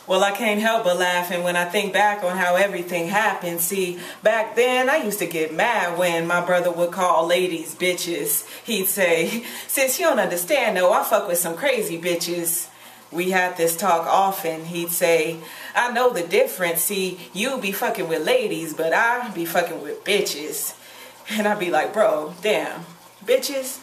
Well, I can't help but laughing when I think back on how everything happened. See, back then, I used to get mad when my brother would call ladies bitches. He'd say, "Sis, you don't understand, though, I fuck with some crazy bitches." We had this talk often. He'd say, "I know the difference. See, you be fucking with ladies, but I be fucking with bitches." And I'd be like, bro, damn, bitches?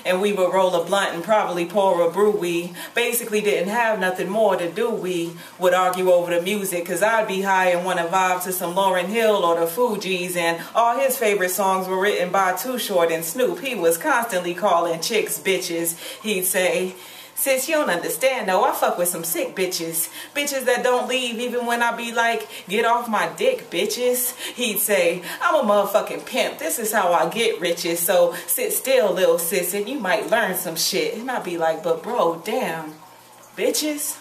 And we would roll a blunt and probably pour a brew. We basically didn't have nothing more to do. We would argue over the music, because I'd be high and want to vibe to some Lauryn Hill or the Fugees, and all his favorite songs were written by Too Short and Snoop. He was constantly calling chicks bitches. He'd say, "Sis, you don't understand, though, I fuck with some sick bitches. Bitches that don't leave even when I be like, get off my dick, bitches." He'd say, "I'm a motherfucking pimp. This is how I get riches. So sit still, little sis, and you might learn some shit." And I'd be like, but bro, damn, bitches?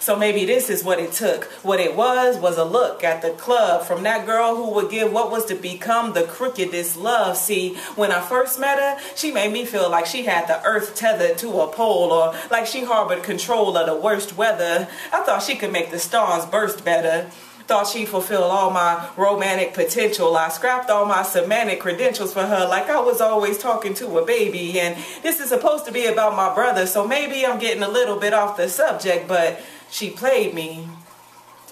So maybe this is what it took. What it was a look at the club from that girl who would give what was to become the crookedest love. See, when I first met her, she made me feel like she had the earth tethered to a pole, or like she harbored control of the worst weather. I thought she could make the stars burst better. Thought she'd fulfill all my romantic potential. I scrapped all my semantic credentials for her like I was always talking to a baby. And this is supposed to be about my brother, so maybe I'm getting a little bit off the subject, but she played me.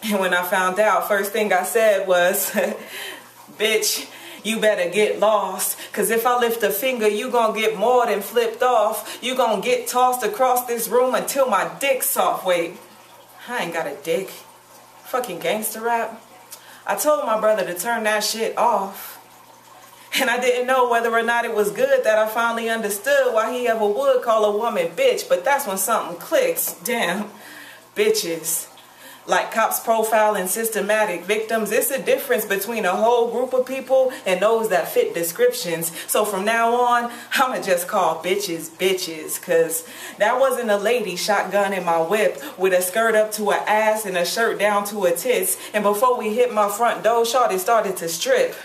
And when I found out, first thing I said was, "Bitch, you better get lost, because if I lift a finger, you gonna get more than flipped off. You gonna get tossed across this room until my dick's soft." Wait, I ain't got a dick. Fucking gangster rap. I told my brother to turn that shit off. And I didn't know whether or not it was good that I finally understood why he ever would call a woman bitch, but that's when something clicks. Damn, bitches. Like cops profiling systematic victims, it's a difference between a whole group of people and those that fit descriptions. So from now on, I'ma just call bitches bitches, cause that wasn't a lady shotgun in my whip with a skirt up to her ass and a shirt down to her tits. And before we hit my front door, shorty started to strip.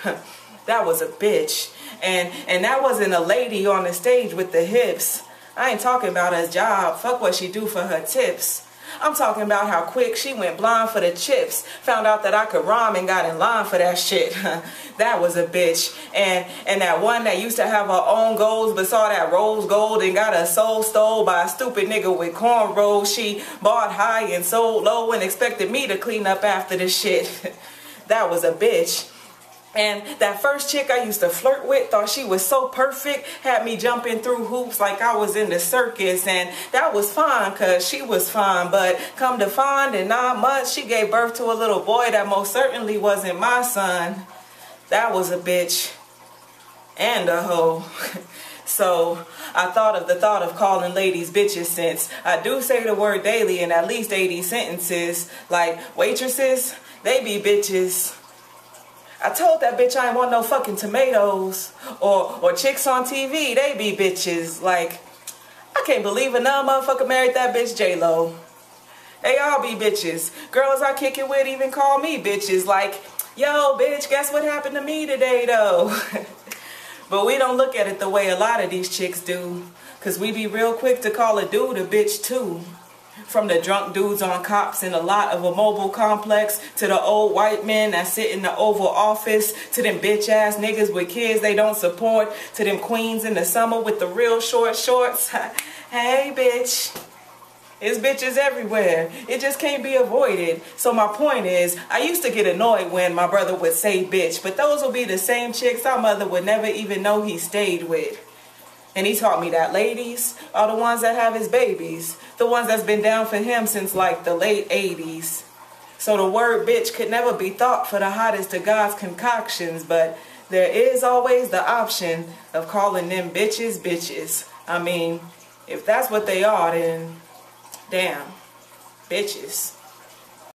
That was a bitch. And that wasn't a lady on the stage with the hips. I ain't talking about her job. Fuck what she do for her tips. I'm talking about how quick she went blind for the chips. Found out that I could rhyme and got in line for that shit. That was a bitch. And that one that used to have her own goals but saw that rose gold and got her soul stole by a stupid nigga with cornrows. She bought high and sold low and expected me to clean up after the shit. That was a bitch. And that first chick I used to flirt with thought she was so perfect, had me jumping through hoops like I was in the circus. And that was fine, cause she was fine. But come to find, in 9 months, she gave birth to a little boy that most certainly wasn't my son. That was a bitch. And a hoe. So I thought of the thought of calling ladies bitches, since I do say the word daily in at least 80 sentences. Like waitresses, they be bitches. I told that bitch I ain't want no fucking tomatoes. Or chicks on TV, they be bitches. Like, I can't believe another motherfucker married that bitch J-Lo. They all be bitches. Girls I kick it with even call me bitches. Like, yo, bitch, guess what happened to me today, though? But we don't look at it the way a lot of these chicks do. Because we be real quick to call a dude a bitch, too. From the drunk dudes on cops in a lot of a mobile complex, to the old white men that sit in the Oval Office, to them bitch ass niggas with kids they don't support, to them queens in the summer with the real short shorts. Hey bitch, it's bitches everywhere. It just can't be avoided. So my point is, I used to get annoyed when my brother would say bitch, but those will be the same chicks our mother would never even know he stayed with. And he taught me that ladies are the ones that have his babies. The ones that's been down for him since like the late 80s. So the word bitch could never be thought for the hottest of God's concoctions. But there is always the option of calling them bitches bitches. I mean, if that's what they are, then damn, bitches.